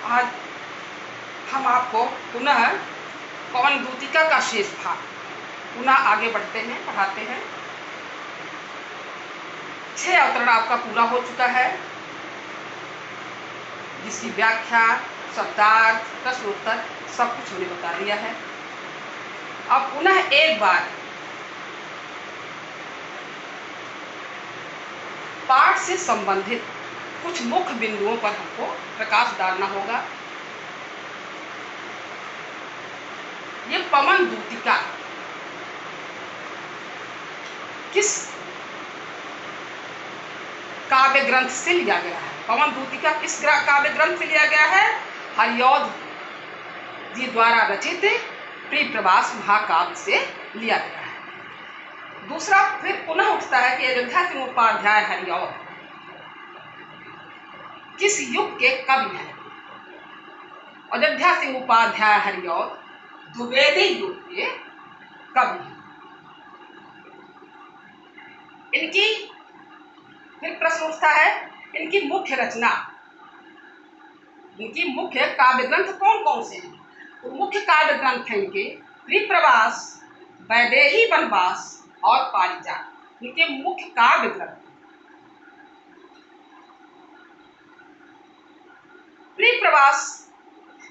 आज हम आपको पुनः पवन दूतिका का शेष भाग पुनः आगे बढ़ते हैं, पढ़ाते हैं। 6 अवतरण आपका पूरा हो चुका है, जिसकी व्याख्या, शब्दार्थ, प्रश्नोत्तर सब कुछ हमने बता दिया है। अब पुनः एक बार पाठ से संबंधित कुछ मुख्य बिंदुओं पर हमको प्रकाश डालना होगा। ये पवन दूतिका किस काव्य ग्रंथ से लिया गया है? पवन दूतिका किस काव्य ग्रंथ से लिया गया है? हरिऔध जी द्वारा रचित प्रिय प्रवास महाकाव्य से लिया गया है। दूसरा फिर पुनः उठता है कि अयोध्या सिंह उपाध्याय हरिऔध किस युग के कवि हैं? अयोध्या सिंह उपाध्याय हरिऔध द्विवेदी युग के कवि हैं। इनकी फिर प्रश्न उठता है, इनकी मुख्य रचना, इनकी मुख्य काव्य ग्रंथ कौन कौन से हैं? तो मुख्य काव्य ग्रंथ हैं इनके प्रिय प्रवास, वैदेही वनवास और पारिजात। इनके मुख्य काव्य ग्रंथ। प्रिय प्रवास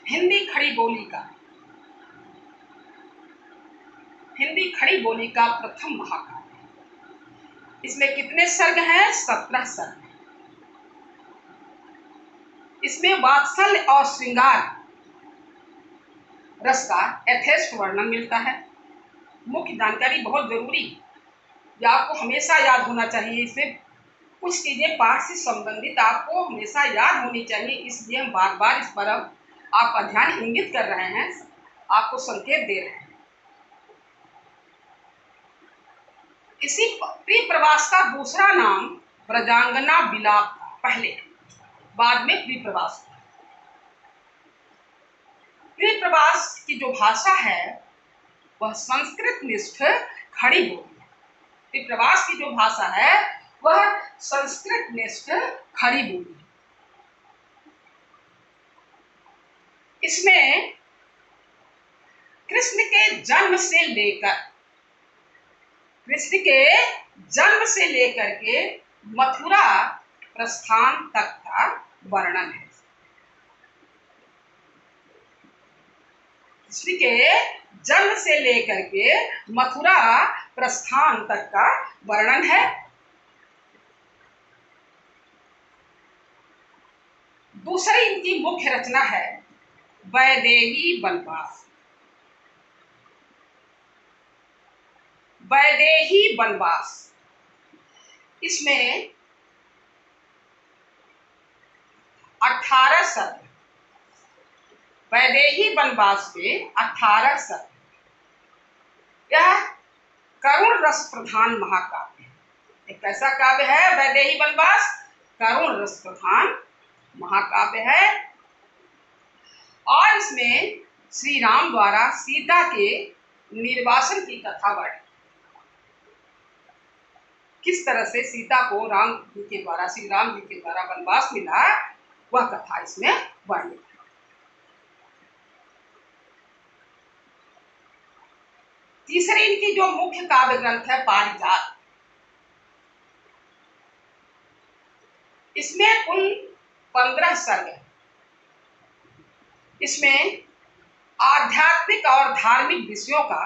हिंदी खड़ी बोली का प्रथम महाकाव्य। इसमें कितने सर्ग हैं? 17 सर्ग। इसमें वात्सल्य और श्रृंगार रस का यथेष्ट वर्णन मिलता है। मुख्य जानकारी बहुत जरूरी, ये आपको हमेशा याद होना चाहिए। इसमें कुछ चीजें पाठ से संबंधित आपको हमेशा याद होनी चाहिए, इसलिए हम बार बार इस पर आपका ध्यान इंगित कर रहे हैं, आपको संकेत दे रहे हैं। इसी प्रिय प्रवास का दूसरा नाम ब्रजांगना विलाप था पहले, बाद में प्रिय प्रवास। प्रिय प्रवास की जो भाषा है वह संस्कृत निष्ठ खड़ी बोली है। प्रिय प्रवास की जो भाषा है वह संस्कृत निष्ठ खड़ी बोली है। इसमें कृष्ण के जन्म से लेकर के मथुरा प्रस्थान तक का वर्णन है। कृष्ण के जन्म से लेकर के मथुरा प्रस्थान तक का वर्णन है। दूसरी इनकी मुख्य रचना है वैदेही वनवास। वैदेही वनवास, इसमें 18 सर्ग। वैदेही वनवास में 18 सर्ग। यह करुण रस प्रधान महाकाव्य है। एक कैसा काव्य है वैदेही वनवास? करुण रस प्रधान महाकाव्य है। और इसमें श्री राम द्वारा सीता के निर्वासन की कथा वर्णित, किस तरह से सीता को श्री राम जी के द्वारा वनवास मिला, वह कथा इसमें वर्णित है। तीसरी इनकी जो मुख्य काव्य ग्रंथ है पारिजात। इसमें कुल 15 सर्ग है। इसमें आध्यात्मिक और धार्मिक विषयों का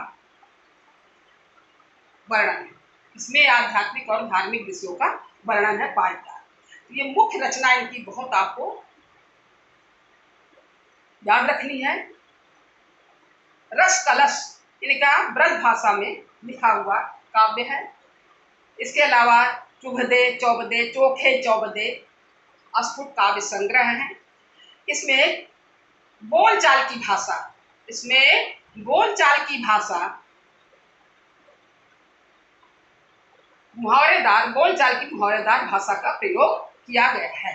वर्णन है। इसमें आध्यात्मिक और धार्मिक विषयों का वर्णन है पारिजात। ये मुख्य रचना इनकी बहुत आपको याद रखनी है। रस कलश इनका ब्रज भाषा में लिखा हुआ काव्य है। इसके अलावा चुभदे चौबदे चोखे चौबदे अस्फुट काव्य संग्रह है। इसमें बोलचाल की भाषा मुहावरेदार भाषा का प्रयोग किया गया है।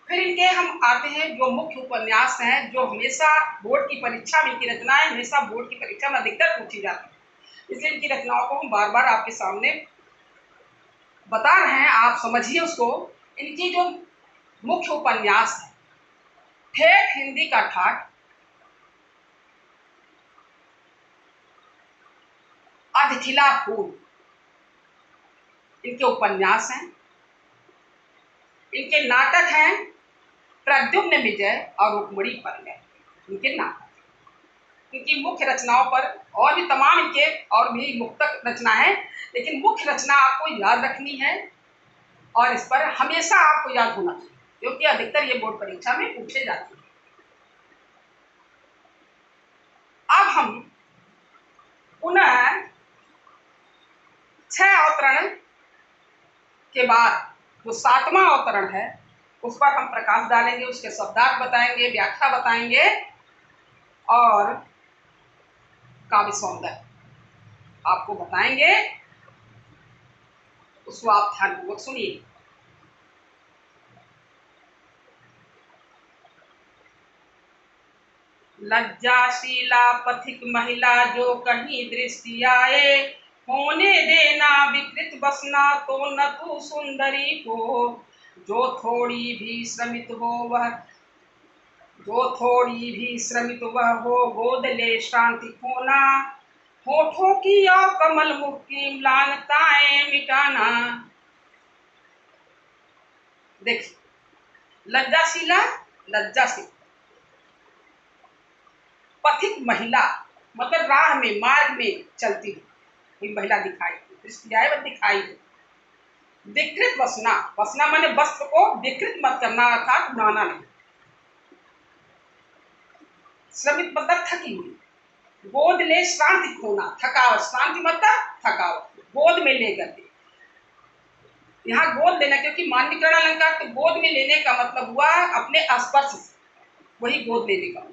फिर इनके हम आते हैं जो मुख्य उपन्यास हैं, जो हमेशा बोर्ड की परीक्षा में, इनकी रचनाएं हमेशा बोर्ड की परीक्षा में अधिकतर पूछी जाती है, इसलिए इनकी रचनाओं को हम बार बार आपके सामने बता रहे हैं, आप समझिए उसको। इनकी जो मुख्य उपन्यास है। ठेठ हिंदी का ठाठ, अधखिला फूल इनके उपन्यास हैं। इनके नाटक हैं प्रद्युम्न विजय और रुक्मणी परिणय, इनके नाटक। इनकी मुख्य रचनाओं पर और भी तमाम इनके और भी मुक्तक रचना है, लेकिन मुख्य रचना आपको याद रखनी है और इस पर हमेशा आपको याद होना चाहिए, क्योंकि अधिकतर ये बोर्ड परीक्षा में पूछे जाते हैं। अब हम पुनः 6 अवतरण के बाद जो 7वां अवतरण है उस पर हम प्रकाश डालेंगे, उसके शब्दार्थ बताएंगे, व्याख्या बताएंगे और काव्य सौंदर्य आपको बताएंगे। उसको आप ध्यानपूर्वक सुनिए। लज्जाशीला पथिक महिला जो कहीं दृष्टि आए, होने देना विकृत बसना तो न तू सुंदरी को। जो थोड़ी भी श्रमित हो वह हो, गोद ले शांति खोना। होठों की और कमल मुख की म्लानताएं मिटाना। देखिए, लज्जाशीला, लज्जाशील, पथिक महिला मतलब राह में, मार्ग में चलती हुई महिला दिखाई, दृष्टि आए वह दिखाई दे। विकृत वसना, वसना माने वस्त्र को विकृत मत करना, अर्थात उड़ाना नहीं। श्रमित मतलब थकी हुई। गोद ले शांति खोना, थकावट, शांति मतलब थकावट, गोद में लेकर के। यहाँ गोद लेना, क्योंकि मान्यकरण अलंकार तो गोद में लेने का मतलब हुआ अपने स्पर्श से, वही गोद लेने का।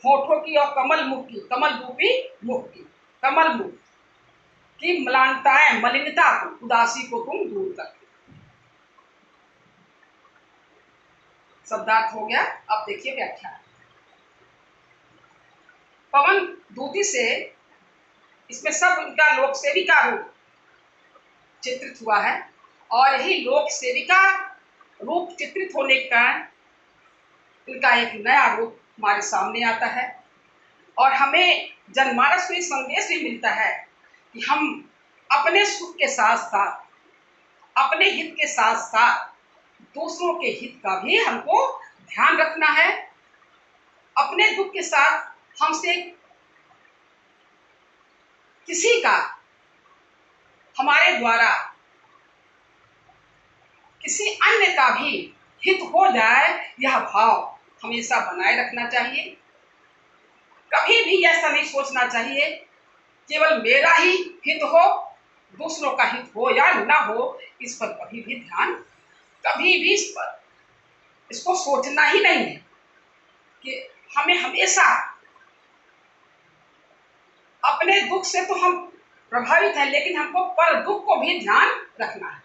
होठों की और कमल मुख की, कमल रूपी मुख की, कमल मुख की म्लानताएं, मलिनता को, उदासी को तुम दूर कर। शब्दार्थ हो गया। अब देखिए व्याख्या। पवन दूती से इसमें सब इनका लोक सेविका रूप चित्रित हुआ है और यही लोक सेविका रूप चित्रित होने का इनका एक नया रूप हमारे सामने आता है और हमें जनमानस में संदेश भी मिलता है कि हम अपने सुख के साथ साथ, अपने हित के साथ साथ दूसरों के हित का भी हमको ध्यान रखना है। अपने दुख के साथ हमसे किसी का, हमारे द्वारा किसी अन्य का भी हित हो जाए, यह भाव हमेशा बनाए रखना चाहिए। कभी भी ऐसा नहीं सोचना चाहिए केवल मेरा ही हित हो, दूसरों का हित हो या ना हो, इस पर कभी भी ध्यान, कभी भी इसको सोचना ही नहीं है कि हमें हमेशा अपने दुख से तो हम प्रभावित हैं, लेकिन हमको पर दुख को भी ध्यान रखना है।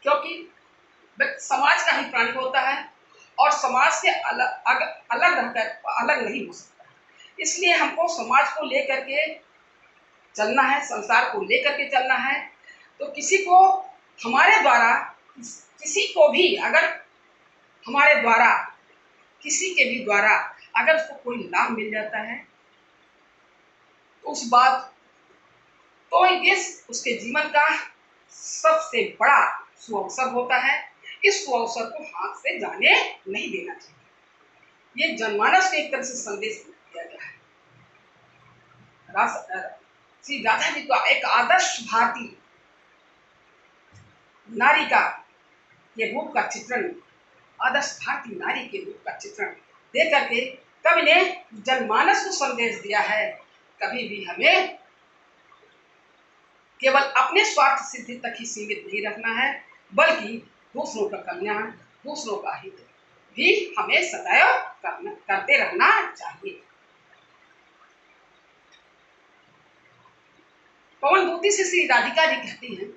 क्योंकि समाज का ही प्राणी होता है और समाज से अलग रहकर अलग नहीं हो सकता। इसलिए हमको समाज को लेकर के चलना है, संसार को लेकर के चलना है। तो किसी को हमारे द्वारा, किसी को भी अगर हमारे द्वारा, किसी के भी द्वारा अगर उसको कोई लाभ मिल जाता है तो उस बात तो ये उसके जीवन का सबसे बड़ा सुअवसर होता है। इस सुअवसर को हाथ से जाने नहीं देना चाहिए। ये जनमानस के एक तरह से संदेश दिया गया है। श्री राधा जी का एक आदर्श भारतीय नारी का ये रूप का चित्रण, आदर्श भारतीय नारी के रूप का चित्रण दे करके कवि ने जनमानस को संदेश दिया है। कभी भी हमें केवल अपने स्वार्थ सिद्धि तक ही सीमित नहीं रखना है, बल्कि दूसरों का कल्याण, दूसरों का हित भी हमें सदैव करते रहना चाहिए। पवन दूती से श्री राधिका जी कहती हैं,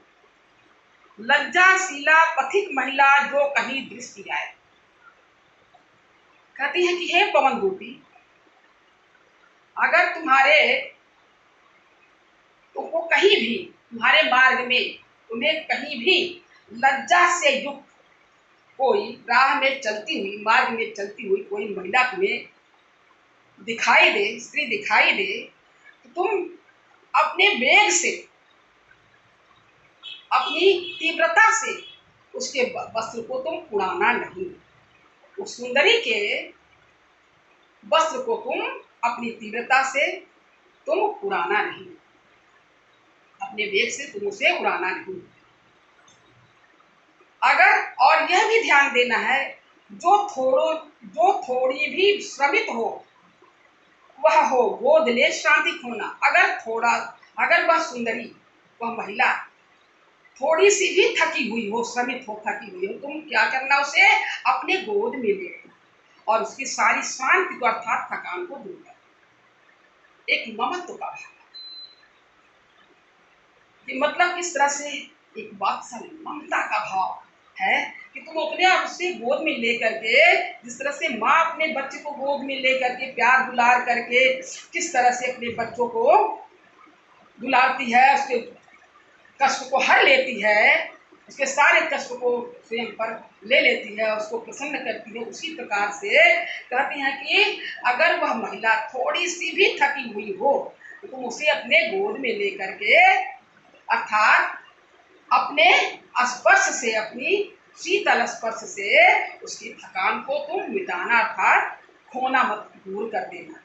लज्जाशीला पथिक महिला जो कहीं दृष्टि आए। कहती है कि हे पवन दूती, अगर तुम तुमको कहीं भी तुम्हारे मार्ग में तुम्हें कहीं भी लज्जा से युक्त कोई राह में चलती हुई, मार्ग में चलती हुई कोई महिला तुम्हें दिखाई दे, स्त्री दिखाई दे, तो तुम अपने वेग से, अपनी तीव्रता से उसके वस्त्र को तुम उड़ाना नहीं। उस सुंदरी के वस्त्र को तुम अपनी तीव्रता से तुम उड़ाना नहीं, अपने वेग से तुम उसे उड़ाना नहीं। अगर और यह भी ध्यान देना है, जो थोड़ी भी श्रमित हो वह हो गोद ले शांति खोना। अगर वह सुंदरी, वह महिला थोड़ी सी भी थकी हुई हो, श्रमित हो, थकी हुई हो, तुम क्या करना, उसे अपने गोद में ले लेना और उसकी सारी शांति को अर्थात थकान को दूर करना। एक ममत्व का भाव कि मतलब किस तरह से एक वात्सल्य, ममता का भाव है कि तुम अपने आप उसे गोद में लेकर के, जिस तरह से माँ अपने बच्चे को गोद में लेकर के प्यार दुलार करके किस तरह से अपने बच्चों को दुलारती है, उसके कष्ट को हर लेती है, उसके सारे कष्ट को स्वयं पर ले लेती है, उसको प्रसन्न करती है, उसी प्रकार से कहती हैं कि अगर वह महिला थोड़ी सी भी थकी हुई हो तो तुम उसे अपने गोद में लेकर के, अर्थात अपने स्पर्श से, अपनी शीतल स्पर्श से उसकी थकान को तुम मिटाना, अर्थात खोना मत, दूर कर देना।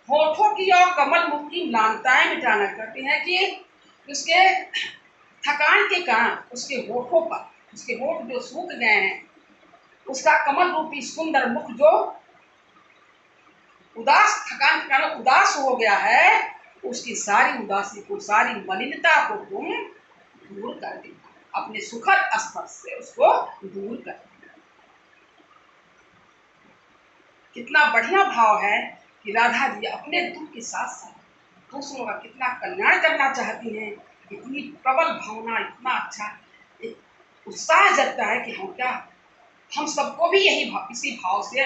होठों की और कमल मुख की म्लानताएं मिटाना, करते हैं कि उसके थकान के कारण उसके होठों पर, उसके होठ जो सूख गए हैं, उसका कमल रूपी सुंदर मुख जो उदास, थकान के कारण उदास हो गया है, उसकी सारी उदासी को, सारी मलिनता को तुम दूर कर देना, अपने सुखद स्पर्श से उसको दूर कर देना। कितना बढ़िया भाव है कि राधा जी अपने दुख के साथ साथ दूसरों का कितना कल्याण करना चाहती हैं। इतनी प्रबल भावना, इतना अच्छा एक उत्साह जगता है कि हम सबको भी यही भाव, इसी भाव से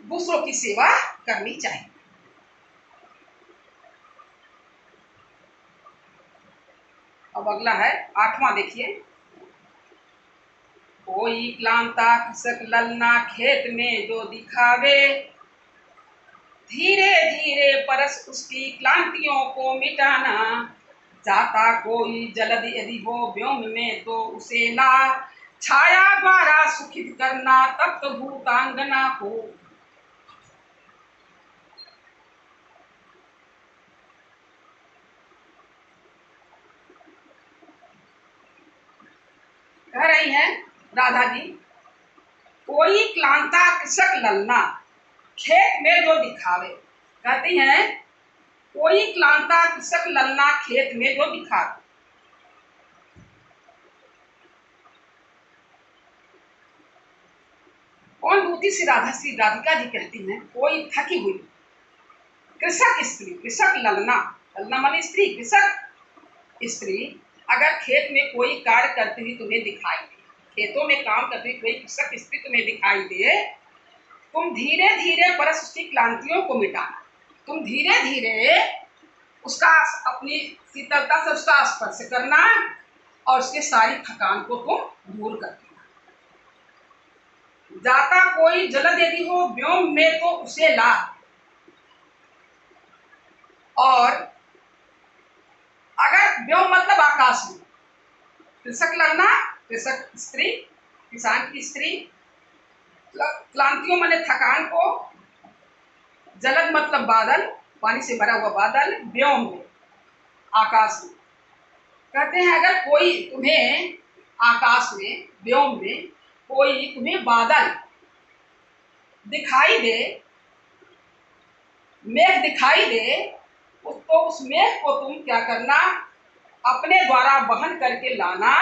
दूसरों की सेवा करनी चाहिए। अब अगला है 8वां, देखिए। कोई क्लांता कृषक ललना खेत में जो दिखावे, धीरे धीरे परस उसकी क्लांतियों को मिटाना। जाता कोई जलद यदि हो व्योम में तो उसे ला, छाया द्वारा सुखित करना तप्त भूतांगना को। कह रही हैं राधा जी, कोई क्लांता कृषक ललना खेत में जो दिखावे, कहती हैं कोई क्लांता कृषक ललना खेत में जो दिखावे। कौन दूती सी राधिका जी कहती हैं, कोई थकी हुई कृषक स्त्री, कृषक ललना, ललना माने स्त्री, कृषक स्त्री अगर खेत में कोई कार्य करती हुई तुम्हें दिखाई दे, खेतों में काम करती हुई कोई कृषक स्त्री तुम्हें दिखाई दे, तुम धीरे धीरे परस उसकी क्लांतियों को मिटाना। तुम धीरे धीरे उसका, अपनी शीतलता से उसका स्पर्श करना और उसके सारी थकान को तुम दूर कर देना। जाता कोई जलद यदि हो व्योम में तो उसे ला, और अगर व्योम मतलब आकाश में, कृषक ललना कृषक स्त्री, किसान की स्त्री, क्लांतियों माने थकान को, जलद मतलब बादल, पानी से भरा हुआ बादल, व्योम में आकाश में। कहते हैं अगर कोई तुम्हें आकाश में, व्योम में कोई तुम्हें बादल दिखाई दे, मेघ दिखाई दे, तो उस मेघ को तुम क्या करना, अपने द्वारा वहन करके लाना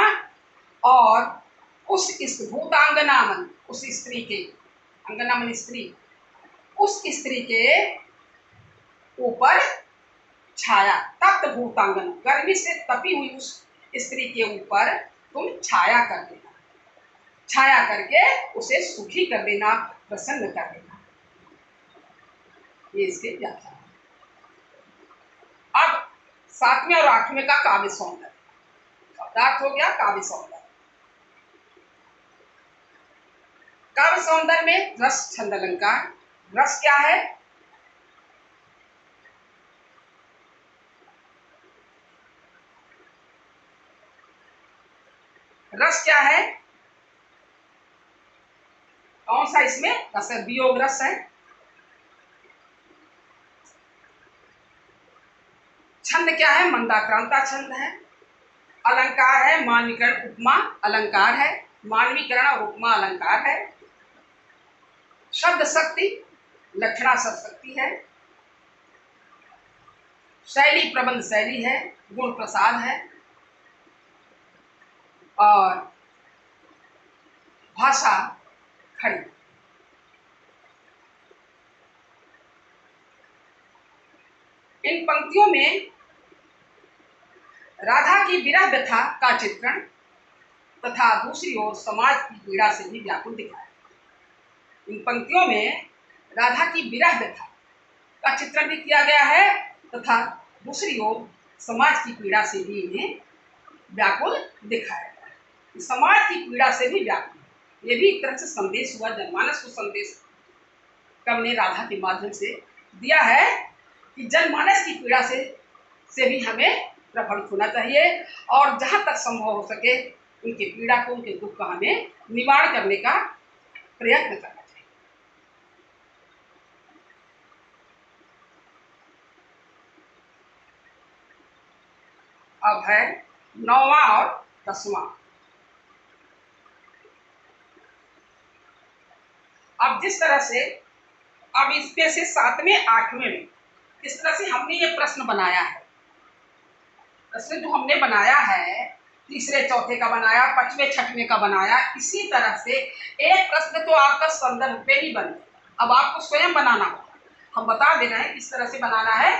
और उस भूतांगना मन, उस स्त्री के, अंगना मन स्त्री, उस स्त्री के ऊपर छाया, तप्त भूतांगना, गर्मी से तपी हुई उस स्त्री के ऊपर तुम छाया कर देना, छाया करके उसे सुखी कर देना, प्रसन्न कर देना। ये इसके व्याख्या। सातवें और आठवें का काव्य सौंदर्य। शब्दार्थ हो गया काव्य सौंदर्य। काव्य सौंदर्य में रस, छंद, अलंकार। रस क्या है? रस क्या है? कौन सा इसमें रस है? वियोग रस है। छंद क्या है? मंदाक्रांता छंद है। अलंकार है मानवीकरण उपमा अलंकार है। मानवीकरण और उपमा अलंकार है। शब्द शक्ति लक्षणा शक्ति है। शैली प्रबंध शैली है। गुण प्रसाद है। और भाषा खड़ी। इन पंक्तियों में राधा की विरह व्यथा का चित्रण तथा दूसरी ओर समाज की पीड़ा से भी व्याकुल दिखाया। इन पंक्तियों में राधा की विरह व्यथा का चित्रण भी किया गया है तथा दूसरी ओर समाज की पीड़ा से भी इन्हें व्याकुल दिखाया गया है। समाज की पीड़ा से भी व्याकुल, ये भी एक तरह से संदेश हुआ। जनमानस को संदेश कवि ने राधा के माध्यम से दिया है कि जनमानस की पीड़ा से भी हमें प्रभावित होना चाहिए और जहाँ तक संभव हो सके उनकी पीड़ा को, उनके दुख का हमें निवारण करने का प्रयत्न करना चाहिए। अब है 9वां और 10वां। अब जिस तरह से अब इसमें से 7वें 8वें में इस तरह से हमने ये प्रश्न बनाया है। प्रश्न जो हमने बनाया है तीसरे चौथे का बनाया, 5वें 6वें का बनाया, इसी तरह से एक प्रश्न तो आपका संदर्भ पे ही बने। अब आपको स्वयं बनाना होगा। हम बता दे रहे हैं किस तरह से बनाना है।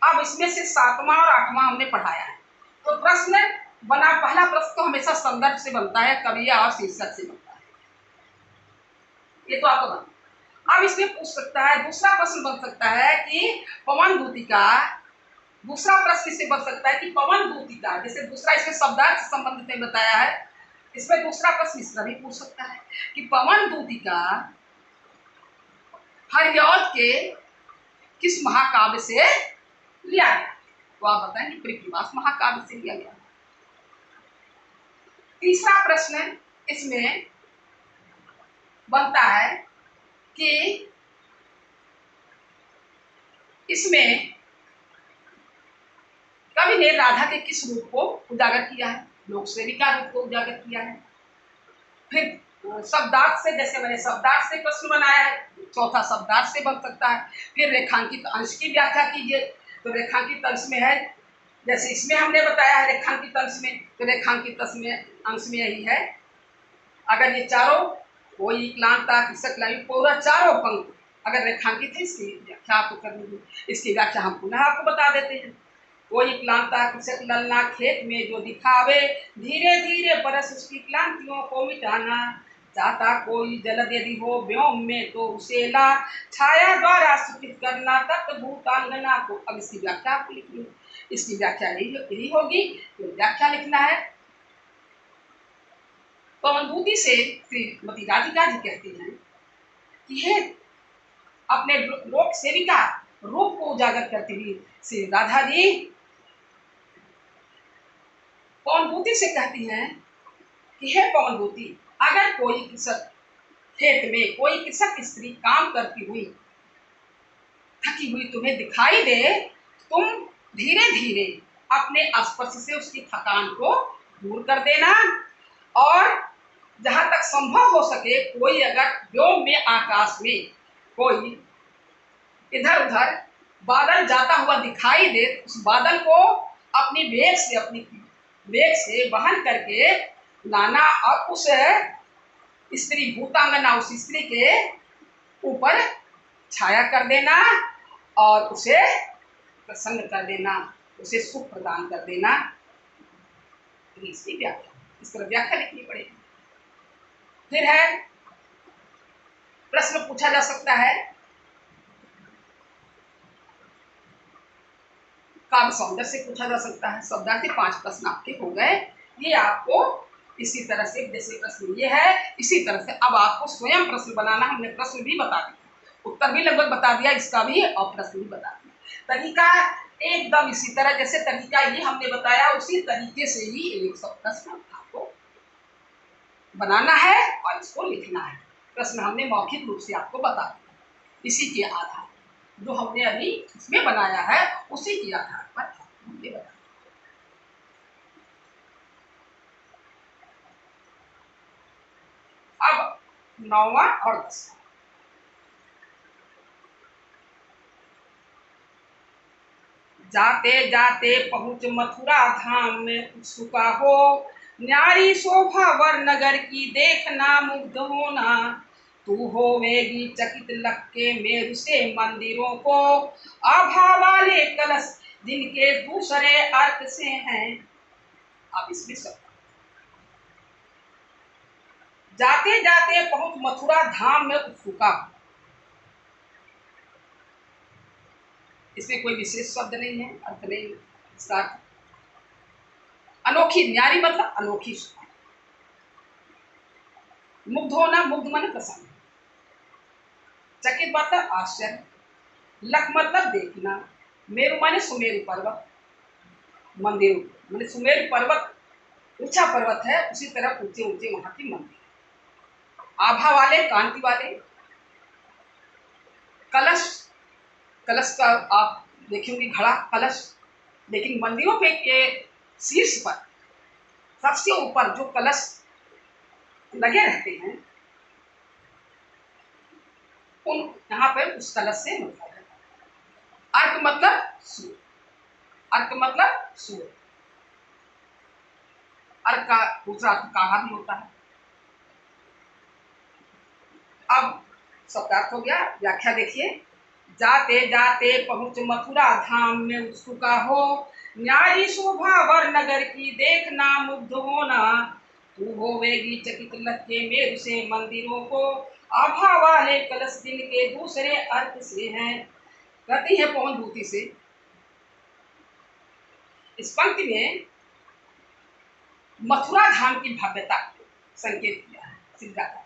अब इसमें से 7वां और 8वां हमने पढ़ाया है तो प्रश्न बना, पहला प्रश्न तो हमेशा संदर्भ से बनता है, कविया और शीर्षक से बनता है। ये तो आपको बना। अब इसमें पूछ सकता है, दूसरा प्रश्न बन सकता है कि पवन दूतिका, दूसरा प्रश्न इससे बन सकता है कि पवन दूतिका, जैसे दूसरा इसमें शब्दार्थ से संबंधित में बताया है, इसमें दूसरा प्रश्न इस तरह भी पूछ सकता है कि पवन दूतिका हरिऔध के किस महाकाव्य से लिया गया? तो आप बताएं कि पृथ्वीवास महाकाव्य से लिया गया। तीसरा प्रश्न इसमें बनता है कि इसमें कवि ने राधा के किस रूप को उजागर किया है? लोक सेविका रूप को उजागर किया है। फिर शब्दार्थ से, जैसे मैंने शब्दार्थ से प्रश्न बनाया है, चौथा शब्दार्थ से बन सकता है। फिर रेखांकित अंश की व्याख्या कीजिए, तो रेखांकित अंश में है, जैसे इसमें हमने बताया है रेखांकित अंश में, तो रेखांकित अंश में यही है। अगर ये चारों कोई क्लांता कृषक पूरा चारों पंक्ति अगर रेखांकित है, इसकी व्याख्या आपको करनी है। इसकी व्याख्या हम पुनः आपको बता देते हैं। कोई क्लांता कृषक ललना खेत में जो दिखावे, धीरे धीरे परस उसकी क्लांतियों को मिटाना चाहता कोई जलद यदि हो व्योम में तो उसे ला छाया द्वारा सूचित करना तत्व भूतांगना को। अब इसकी व्याख्या आपको लिखनी है। इसकी व्याख्या यही होगी, तो व्याख्या लिखना है। पवनदूती से श्रीमती राधिका जी कहती हैं कि हे अपने लोक सेविका रूप को उजागर करती हुई श्री राधा जी पवनदूती से कहती हैं कि हे पवनदूती, अगर कोई कृषक खेत में कोई कृषक स्त्री काम करती हुई थकी हुई तुम्हें दिखाई दे, तुम धीरे धीरे अपने स्पर्श से उसकी थकान को दूर कर देना और जहां तक संभव हो सके कोई अगर व्योम में आकाश में कोई इधर उधर बादल जाता हुआ दिखाई दे, उस बादल को अपनी वेग से वहन करके लाना और उस स्त्री भूतांगना उस स्त्री के ऊपर छाया कर देना और उसे प्रसन्न कर देना, उसे सुख प्रदान कर देना। इसकी व्याख्या इस तरह व्याख्या लिखनी पड़ेगी। फिर है प्रश्न पूछा जा सकता है काव्य सौंदर्य से पूछा जा सकता है। शब्दार्थी 5 प्रश्न आपके हो गए। ये आपको इसी तरह से जैसे प्रश्न ये है, इसी तरह से अब आपको स्वयं प्रश्न बनाना। हमने प्रश्न भी बता दिया, उत्तर भी लगभग बता दिया, इसका भी और प्रश्न भी बता दिया। तरीका एकदम इसी तरह, जैसे तरीका ये हमने बताया उसी तरीके से ही एक सब प्रश्न आपको बनाना है और इसको लिखना है। प्रश्न हमने मौखिक रूप से आपको बता दिया, इसी के आधार जो हमने अभी इसमें बनाया है उसी के आधार पर हमने बताया। अब 9वां और 10वां। जाते जाते पहुँच मथुरा धाम में उत्सुका हो, न्यारी शोभा वर नगर की देखना मुग्ध होना। तू होवेगी चकित लग के मेरु से मंदिरों को, आभा वाले कलश जिनके दूसरे अर्थ से हैं। अब इसमें सब जाते जाते पहुँच मथुरा धाम में उत्सुका हो, इसमें कोई विशेष शब्द नहीं है, अर्थ नहीं, इसका अनोखी, न्यारी मतलब अनोखी, मुग्ध होना, मुग्ध मन प्रसन्न, चकित मतलब आश्चर्य, लख मतलब देखना, मेरु माने सुमेरु पर्वत, मंदिर माने सुमेरु पर्वत ऊंचा पर्वत है, उसी तरह ऊंचे ऊंचे वहां की मंदिर। आभा वाले, कांति वाले, कलश, कलश का आप देखेंगे घड़ा कलश, लेकिन मंदिरों पे के शीर्ष पर सबसे ऊपर जो कलश लगे रहते हैं उन यहाँ पर उस कलश से मतलब है। अर्क मतलब सूर्य, अर्क मतलब सूर्य, अर्क का दूसरा अर्थ काढ़ा भी होता है। अब शब्दार्थ हो गया, व्याख्या देखिए। जाते जाते पहुँच मथुरा धाम में उत्सुका हो, न्यारी शोभा वर नगर की देखना मुग्ध होना। तू होवेगी चकित लग के मेरु से मंदिरों को, आभा वाले कलश दिन के दूसरे अर्थ से हैं। कहती है पवन दूती से, इस पंक्ति में मथुरा धाम की भव्यता संकेत किया है, सिद्धा है।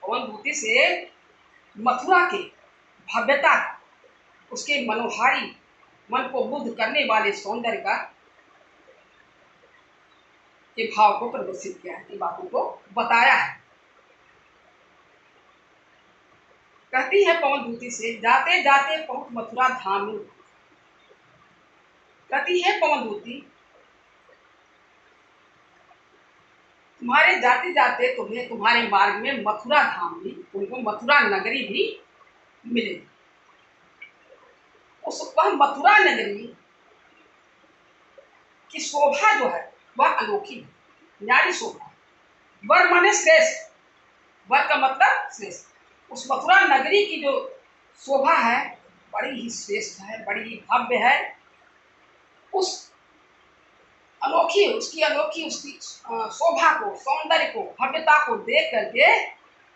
पवन दूती से मथुरा के भव्यता, उसके मनोहारी मन को मुग्ध करने वाले सौंदर्य का ये भाव को प्रदर्शित किया है, बातों को बताया है। कहती है पवन दूती से, जाते जाते पहुँच मथुरा धाम में। कहती है पवन दूती, तुम्हारे जाते जाते तुम्हें तुम्हारे मार्ग में मथुरा धाम भी, उनको मथुरा नगरी भी मिलेगी। उस वह मथुरा नगरी की शोभा जो है वह अनोखी है, न्यारी शोभा। वर माने श्रेष्ठ, वर का मतलब श्रेष्ठ। उस मथुरा नगरी की जो शोभा है बड़ी ही श्रेष्ठ है, बड़ी ही भव्य है। उस अनोखी, उसकी अनोखी उसकी शोभा को, सौंदर्य को, भव्यता को देख करके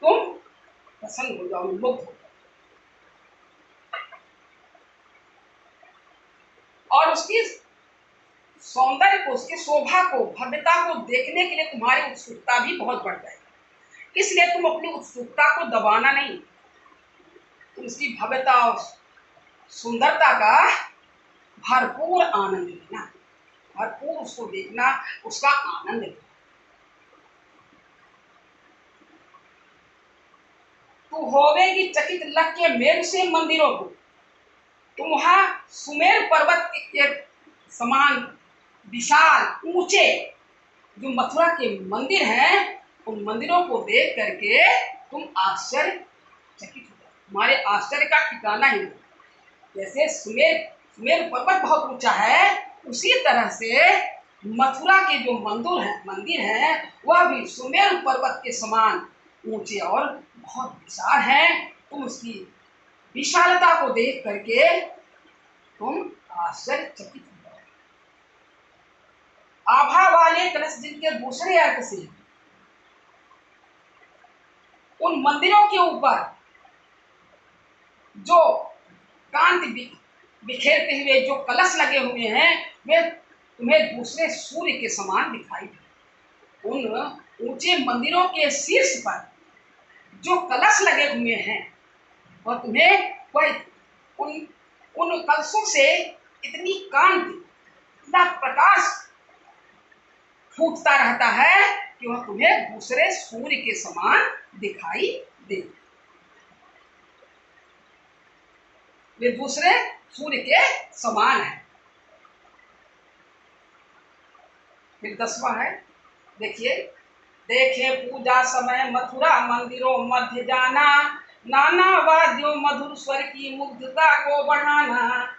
तुम प्रसन्न हो जाओ, मुग्ध हो जाओ। और उसकी सौंदर्य को, उसकी शोभा को, भव्यता को देखने के लिए तुम्हारी उत्सुकता भी बहुत बढ़ जाएगी। इसलिए तुम अपनी उत्सुकता को दबाना नहीं, तुम उसकी भव्यता और सुंदरता का भरपूर आनंद लेना, भरपूर उसको देखना, उसका आनंद लेना। तू होवेगी चकित लग के मेरु से मंदिरों को, तुम वहां सुमेर पर्वत के समान विशाल ऊंचे जो मथुरा के मंदिर हैं, उन मंदिरों को देख करके तुम आश्चर्यचकित हो जाओ, तुम्हारे आश्चर्य का ठिकाना ही नहीं। जैसे सुमेर पर्वत बहुत ऊंचा है, उसी तरह से मथुरा के जो मंदिर हैं वह भी सुमेर पर्वत के समान ऊंचे और बहुत विशाल हैं। तुम उसकी विशालता को देख करके तुम आश्चर्यचकित हो जाओ। आभा वाले कलश जिनके दूसरे अर्थ से, उन मंदिरों के ऊपर जो कांति बिखेरते हुए जो कलश लगे हुए हैं वे तुम्हें दूसरे सूर्य के समान दिखाई दे। उन ऊंचे मंदिरों के शीर्ष पर जो कलश लगे हुए हैं और तुम्हें वह उन उन कलशों से इतनी कांति, इतना प्रकाश फूटता रहता है कि वह तुम्हें दूसरे सूर्य के समान दिखाई दे। वे दूसरे सूर्य के समान है। फिर 10वां है, देखिए, देखे पूजा समय मथुरा मंदिरों मध्य जाना, नाना वाद्यों मधुर स्वर की मुग्धता को बढ़ाना,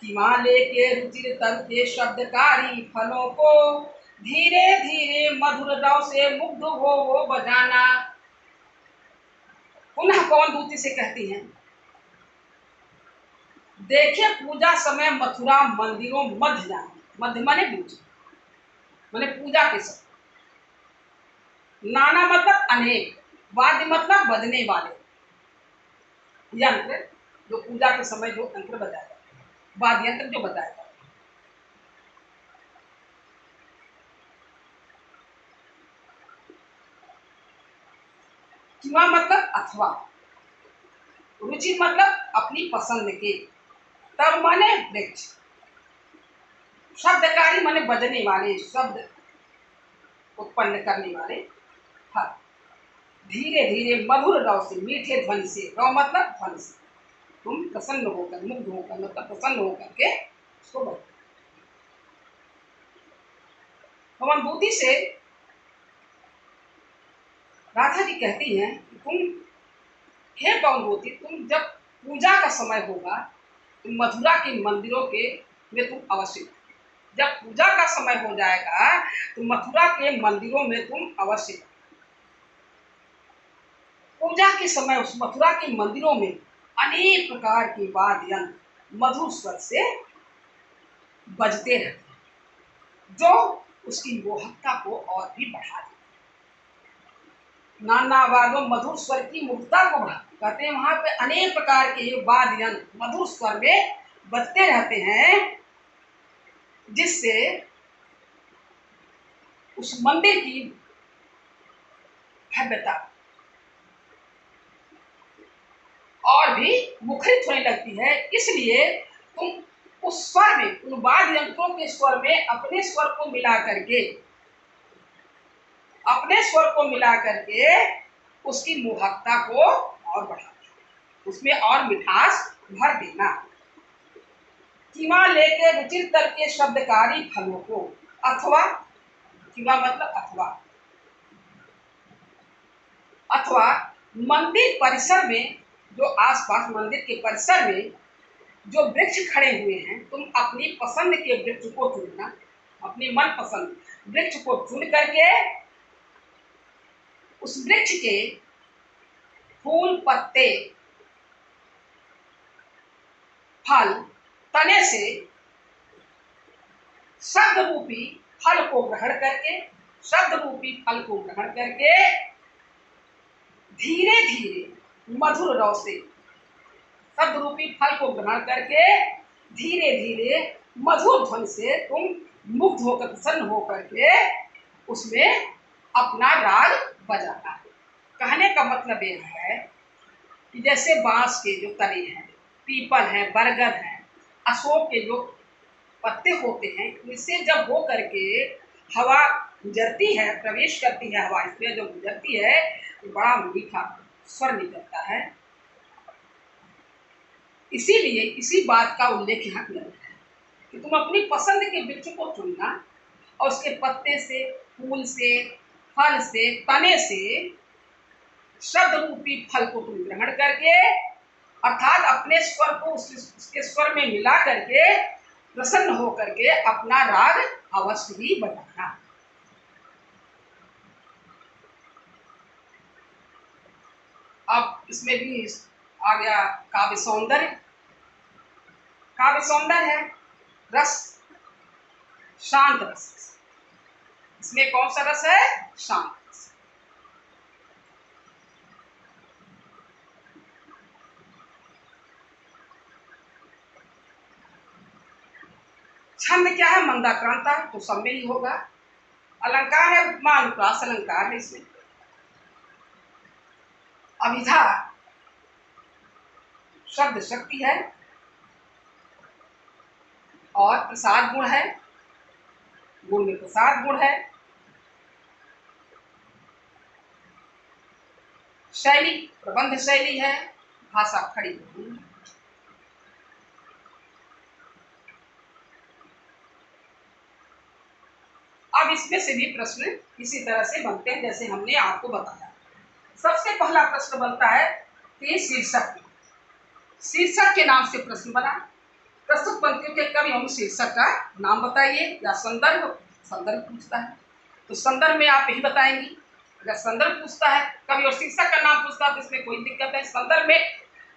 हिमालय के रुचिर तर के शब्दकारी फलों को धीरे धीरे मधुर रव से मुग्ध हो वो बजाना। पुनः कौन दूती से कहती हैं, देखे पूजा समय मथुरा मंदिरों मध्य जाना, मध्य माने बीच, माने पूजा के समय, नाना मतलब अनेक, वाद्य मतलब बजने वाले यंत्र, जो पूजा के समय जो यंत्र बजाया जाता है, वाद्य यंत्र जो बजाया जाता है। किंवा मतलब अथवा, रुचि मतलब अपनी पसंद के, तब माने वृक्ष, शब्दकारी माने बजने वाले, शब्द उत्पन्न करने वाले फल, धीरे धीरे मधुर रव से, मीठे ध्वनि से, रव मतलब ध्वनि से, तुम प्रसन्न होकर, मुग्ध होकर मतलब प्रसन्न होकर के उसको बजाओ। पवनदूती से राधा जी कहती हैं कि तुम, हे पवनदूती, तुम जब पूजा का समय होगा तुम मथुरा के मंदिरों के में तुम अवश्य, जब पूजा का समय हो जाएगा तो मथुरा के मंदिरों में तुम अवश्य, पूजा के समय उस मथुरा के मंदिरों में अनेक प्रकार के वाद्य यंत्र मधुर स्वर से बजते रहते हैं, जो उसकी मोहकता को और भी बढ़ा देते। नाना वाद्यों मधुर स्वर की मुग्धता को बढ़ा, कहते हैं वहां पे अनेक प्रकार के वाद्य यंत्र मधुर स्वर में बजते रहते हैं, जिससे उस मंदिर की भव्यता और भी मुखरित होने लगती है। इसलिए तुम उस स्वर में, उन वाद्य यंत्रों के स्वर में अपने स्वर को मिला करके, अपने स्वर को मिला करके उसकी मोहकता को और बढ़ा, उसमें और मिठास भर देना। कीमा लेके रुचिर तर के शब्दकारी फलों को, अथवा, कीमा मतलब अथवा, अथवा मंदिर परिसर में, जो आसपास मंदिर के परिसर में जो वृक्ष खड़े हुए हैं, तुम अपनी पसंद के वृक्ष को चुनना, अपनी मनपसंद वृक्ष को चुन करके उस वृक्ष के फूल, पत्ते, फल, तने से शब्द रूपी फल को ग्रहण करके, शब्द रूपी फल को ग्रहण करके धीरे धीरे मधुर रव से, शब्द रूपी फल को ग्रहण करके धीरे धीरे मधुर ध्वनि से तुम मुग्ध होकर, प्रसन्न होकर के उसमें अपना राग बजाना है। कहने का मतलब यह है कि जैसे बांस के जो तने हैं, पीपल है, बरगद है, अशोक के जो पत्ते होते हैं, इससे जब हो करके हवा गुजरती है, प्रवेश करती है हवा, इसमें जब गुजरती है तो बड़ा मीठा स्वर निकलता है। इसीलिए इसी बात का उल्लेख यहाँ किया गया है कि तुम अपनी पसंद के वृक्ष को चुनना और उसके पत्ते से, फूल से, फल से, तने से शब्द रूपी फल को तुम ग्रहण करके, अर्थात अपने स्वर को उसके स्वर में मिला करके प्रसन्न हो करके अपना राग अवश्य ही बजाना। अब इसमें भी आ गया काव्य सौंदर्य। काव्य सौंदर्य है रस, शांत रस। इसमें कौन सा रस है? शांत रस। छंद क्या है? मंदाक्रांता, तो सब में ही होगा। अलंकार है मानुप्रास अलंकार है इसमें। अभिधा शब्द शक्ति है और प्रसाद गुण है, गुण में प्रसाद गुण है। शैली प्रबंध शैली है, भाषा खड़ी होती है। अब इसमें से भी प्रश्न इसी तरह से बनते हैं जैसे हमने आपको बताया। सबसे पहला प्रश्न बनता है कि शीर्षक, शीर्षक के नाम से प्रश्न बना। प्रस्तुत पंक्तियों के कवि एवं शीर्षक का नाम बताइए, या संदर्भ, संदर्भ पूछता है तो संदर्भ में आप यही बताएंगी। अगर संदर्भ पूछता है कवि और शीर्षक का नाम पूछता है तो इसमें कोई दिक्कत है।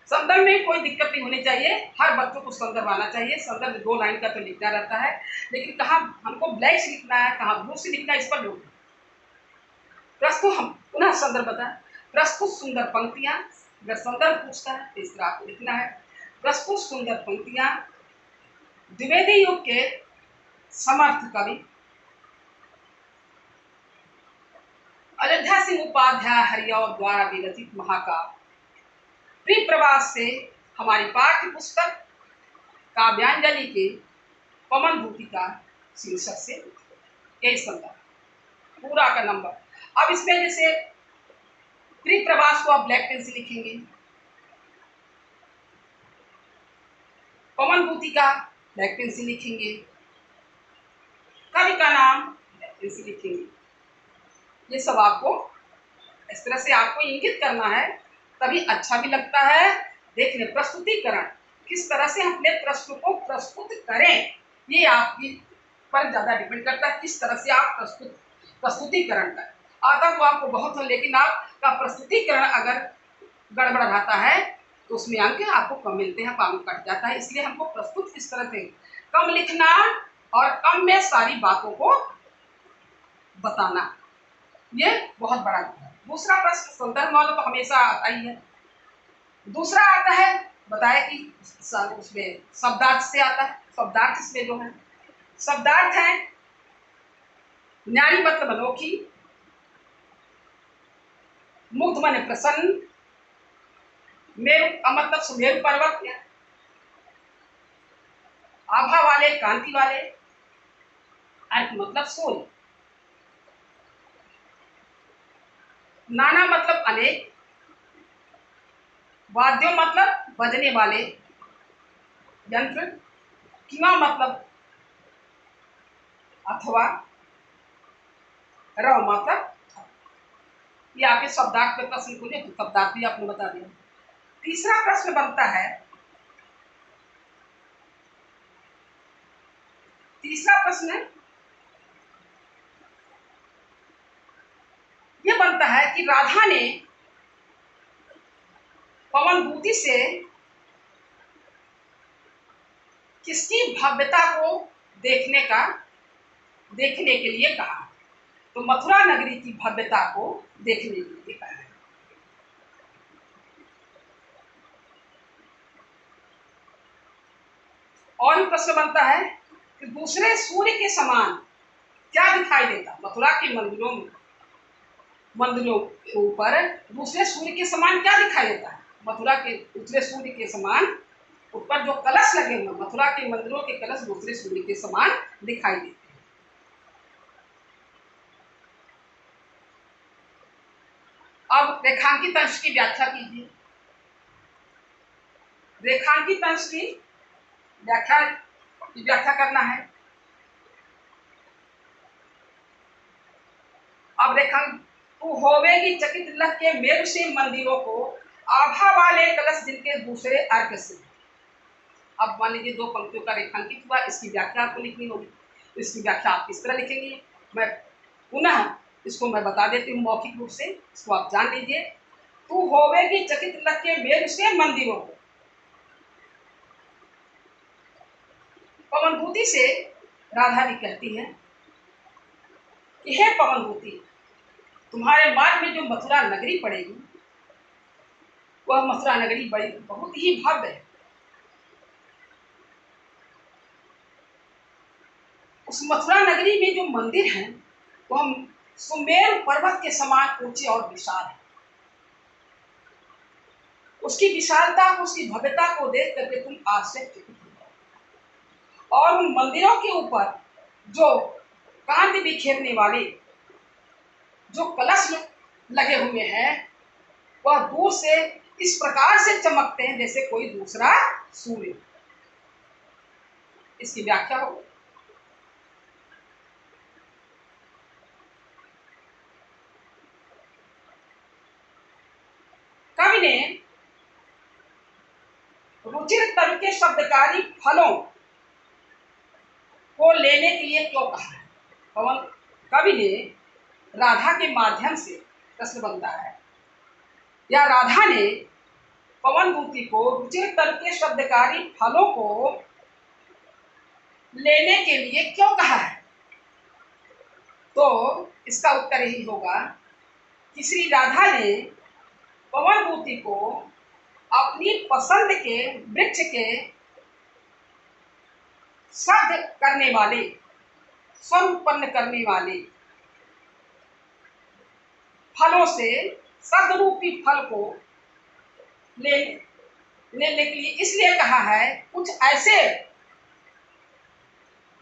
संदर्भ में कोई दिक्कत नहीं होनी चाहिए, हर बच्चों को संदर्भ आना चाहिए। संदर्भ 2 लाइन का तो लिखना रहता है, लेकिन कहाँ हमको ब्लैक से लिखना है, कहाँ ब्लू से लिखना है, इस पर लोग। प्रस्तुत, हम पुनः संदर्भ बताएं, प्रस्तुत सुंदर पंक्तियां। अगर संदर्भ पूछता है तो इस तरह आपको लिखना है, प्रस्तुत सुंदर पंक्तियां द्विवेदी युग के समर्थ कवि अयोध्या सिंह उपाध्याय हरिऔध द्वारा विरचित महाकाव्य प्रिय प्रवास से हमारी पाठ्य पुस्तक काव्यांजलि के पवन भूतिका शीर्षक से यही संदर्भ पूरा का नंबर। अब इसमें जैसे प्रिय प्रवास को आप ब्लैक पेन से लिखेंगे, पवन भूतिका ब्लैक पेन से लिखेंगे, कवि का नाम ब्लैक पेन से लिखेंगे। ये सब आपको इस तरह से आपको इंगित करना है, तभी अच्छा भी लगता है देखने। प्रस्तुतिकरण, किस तरह से हम अपने प्रश्न को प्रस्तुत करें, ये आपकी पर ज्यादा डिपेंड करता है, किस तरह से आप प्रस्तुतिकरण करें। आता तो आपको बहुत हो, लेकिन आपका प्रस्तुतिकरण अगर गड़बड़ रहता है तो उसमें अंक आपको कम मिलते हैं, काम कट जाता है। इसलिए हमको प्रस्तुत किस तरह से कम लिखना और कम में सारी बातों को बताना, ये बहुत बड़ा है। दूसरा प्रश्न संदर्भ वालों तो हमेशा आता ही है। दूसरा आता है, बताया कि उसमें शब्दार्थ से आता है। शब्दार्थ इसमें जो है शब्दार्थ है, न्यारी मतलब अनोखी, मुग्ध माने प्रसन्न, मेरु का मतलब सुमेरु पर्वत, आभा वाले कांति वाले, अर्क मतलब सूर्य, नाना मतलब अनेक, वाद्यों मतलब बजने वाले यंत्र, किमा मतलब अथवा, रव मतलब। ये आपके शब्दार्थ में प्रश्न पूछे तो शब्दार्थ भी आपने बता दिया। तीसरा प्रश्न बनता है, तीसरा प्रश्न ये बनता है कि राधा ने पवनभूति से किसकी भव्यता को देखने के लिए कहा, तो मथुरा नगरी की भव्यता को देखने के लिए कहा है। और भी प्रश्न बनता है कि दूसरे सूर्य के समान क्या दिखाई देता, मथुरा के मंदिरों के ऊपर दूसरे सूर्य के समान क्या दिखाई देता है? मथुरा के दूसरे सूर्य के समान ऊपर जो कलश लगे हुए, मथुरा के मंदिरों के कलश दूसरे सूर्य के समान दिखाई देते हैं। अब रेखांकित अंश की व्याख्या कीजिए। रेखांकित अंश की व्याख्या करना है। अब रेखांक, तू होवेगी चकित लग के मेरु से मंदिरों को, आभा वाले कलश जिनके दूसरे अर्क से। अब मान लीजिए 2 पंक्तियों का रेखांकित हुआ, इसकी व्याख्या आपको लिखनी होगी। इसकी व्याख्या आप किस तरह लिखेंगे, मैं पुनः इसको मैं बता देती हूँ मौखिक रूप से, इसको आप जान लीजिए। तू होवेगी चकित लग के मेरु से मंदिरों को, पवनभूति से राधा जी कहती है कि हे पवनभूति, तुम्हारे मार्ग में जो मथुरा नगरी पड़ेगी वह मथुरा नगरी बड़ी बहुत ही भव्य है। उस मथुरा नगरी में जो मंदिर हैं वह सुमेरु पर्वत के समान ऊंचे और विशाल है। उसकी विशालता को, उसकी भव्यता को देख करके तुम आश्चर्यचकित हो जाओ। और उन मंदिरों के ऊपर जो कांति बिखेरने वाले जो कलश लगे हुए हैं वह दूर से इस प्रकार से चमकते हैं जैसे कोई दूसरा सूर्य। इसकी व्याख्या हो, कवि ने रुचिर तल के शब्दकारी फलों को लेने के लिए क्यों कहा है? पवन कवि ने राधा के माध्यम से प्रश्न बनता है, या राधा ने पवन दूती को रुचिर तल के शब्दकारी फलों को लेने के लिए क्यों कहा है? तो इसका उत्तर यही होगा कि श्री राधा ने पवन दूती को अपनी पसंद के वृक्ष के शब्द करने वाले, स्वर उत्पन्न करने वाले फलों से शब्द रूपी फल को लेने के लिए इसलिए कहा है। कुछ ऐसे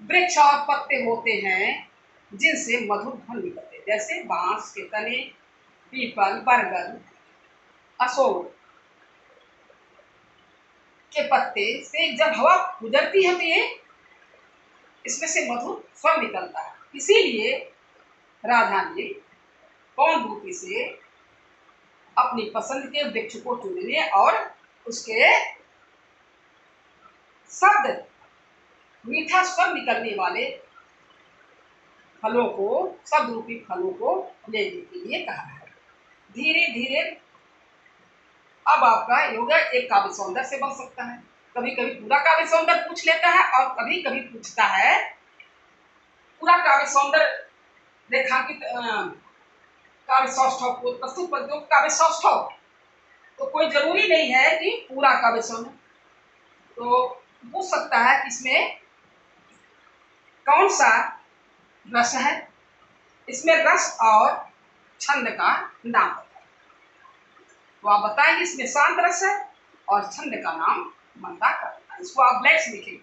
वृक्ष और पत्ते होते हैं जिनसे मधुर ध्वनि निकलते, जैसे बांस के तने, पीपल, बरगद, अशोक के पत्ते से जब हवा गुजरती है तो ये इसमें से मधुर स्वर निकलता है। इसीलिए राधा ने पवन दूती से अपनी पसंद के वृक्ष को चुनने और उसके शब्द, मीठा स्वर निकलने वाले फलों को, शब्द रूपी फलों को लेने के लिए कहा है। धीरे धीरे अब आपका योगा एक काव्य सौंदर्य से बन सकता है। कभी कभी पूरा काव्य सौंदर्य पूछ लेता है और कभी कभी पूछता है पूरा काव्य सौंदर्य रेखांकित काव्य सौष्ठव को प्रस्तुत पद्यों काव्य सौष्ठव, तो कोई जरूरी नहीं है कि पूरा काव्य सौंदर्य। तो पूछ सकता है कि इसमें कौन सा रस है, इसमें रस और छंद का नाम बताए। तो आप बताएंगे इसमें शांत रस है और छंद का नाम मंदाकर है। इसको आप ब्लैक से लिखेंगे।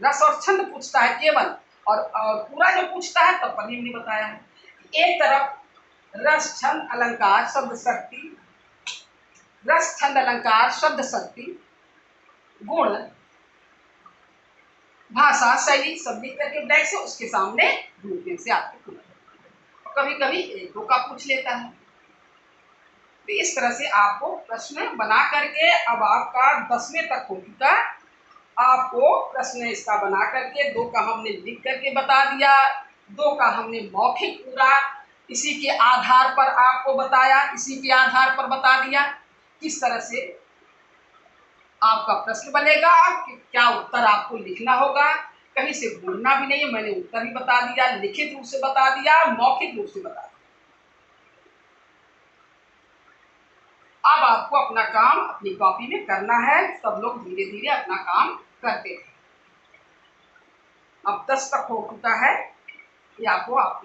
रस और छंद पूछता है केवल, और पूरा जो पूछता है तब पन्नी नहीं बताया है। एक तरफ रस छंद अलंकार शब्द शक्ति, रस छंद अलंकार शब्द शक्ति, गुण, भाषा, शैली सब लिख करके ब्लैक से उसके सामने ग्रुपिंग से आपको पूछा। कभी कभी एक दो का पूछ लेता है। तो इस तरह से आपको प्रश्न बना करके, अब आपका 10वें तक हो चुका, आपको प्रश्न इसका बना करके 2 का हमने लिख करके बता दिया, 2 का हमने मौखिक पूरा इसी के आधार पर आपको बताया, इसी के आधार पर बता दिया किस तरह से आपका प्रश्न बनेगा, क्या उत्तर आपको लिखना होगा। कहीं से भूलना भी नहीं है, मैंने उत्तर भी बता दिया, लिखित रूप से बता दिया, मौखिक रूप से बता दिया। अब आपको अपना काम अपनी कॉपी में करना है। सब लोग धीरे धीरे अपना काम करते हैं। अब 10 तक हो चुका है, ये आपको